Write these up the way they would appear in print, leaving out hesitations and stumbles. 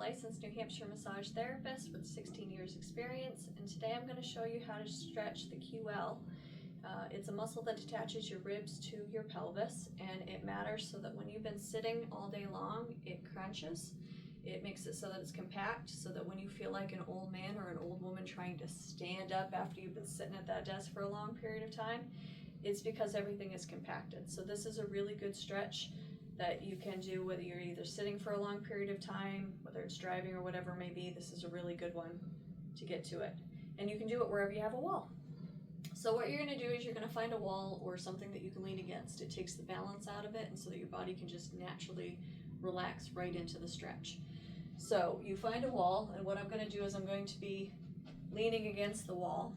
licensed New Hampshire massage therapist with 16 years experience, and today I'm going to show you how to stretch the QL. It's a muscle that attaches your ribs to your pelvis, and it matters so that when you've been sitting all day long, it crunches. It makes it so that it's compact, so that when you feel like an old man or an old woman trying to stand up after you've been sitting at that desk for a long period of time, it's because everything is compacted. So this is a really good stretch that you can do whether you're either sitting for a long period of time, whether it's driving or whatever it may be. This is a really good one to get to it. And you can do it wherever you have a wall. So what you're going to do is you're going to find a wall or something that you can lean against. It takes the balance out of it, and so that your body can just naturally relax right into the stretch. So you find a wall, and what I'm going to do is I'm going to be leaning against the wall.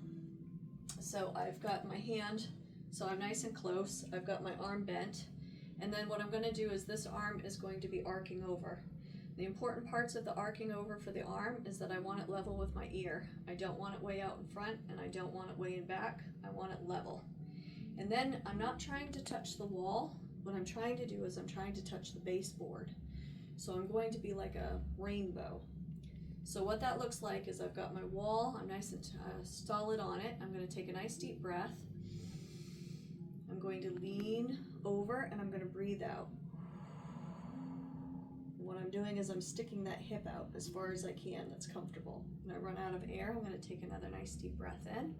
So I've got my hand, so I'm nice and close. I've got my arm bent, and then what I'm going to do is this arm is going to be arcing over. The important parts of the arcing over for the arm is that I want it level with my ear. I don't want it way out in front, and I don't want it way in back. I want it level. And then I'm not trying to touch the wall. What I'm trying to do is I'm trying to touch the baseboard. So I'm going to be like a rainbow. So what that looks like is I've got my wall, I'm nice and solid on it. I'm going to take a nice deep breath. I'm going to lean over and I'm going to breathe out. What I'm doing is I'm sticking that hip out as far as I can that's comfortable. When I run out of air, I'm going to take another nice deep breath in.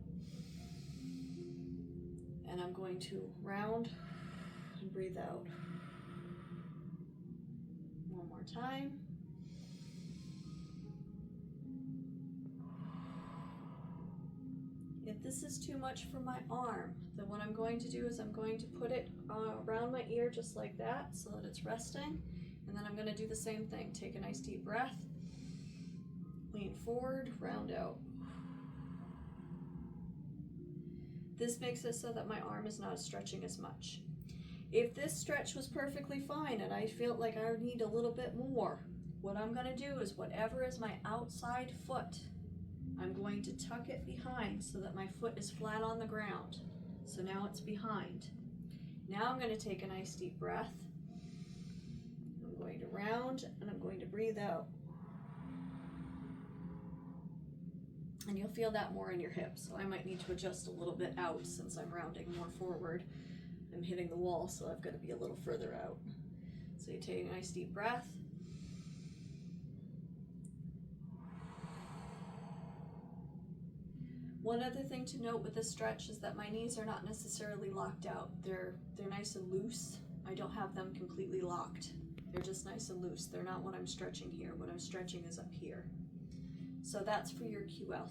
And I'm going to round and breathe out. One more time. If this is too much for my arm, then what I'm going to do is I'm going to put it around my ear just like that so that it's resting. And then I'm going to do the same thing. Take a nice deep breath, lean forward, round out. This makes it so that my arm is not stretching as much. If this stretch was perfectly fine and I feel like I need a little bit more, what I'm going to do is whatever is my outside foot, I'm going to tuck it behind so that my foot is flat on the ground. So now it's behind. Now I'm going to take a nice deep breath. I'm going to round and I'm going to breathe out. And you'll feel that more in your hips. So I might need to adjust a little bit out since I'm rounding more forward. I'm hitting the wall, so I've got to be a little further out. So you take a nice deep breath. One other thing to note with this stretch is that my knees are not necessarily locked out. They're nice and loose. I don't have them completely locked. They're just nice and loose. They're not what I'm stretching here. What I'm stretching is up here. So that's for your QL.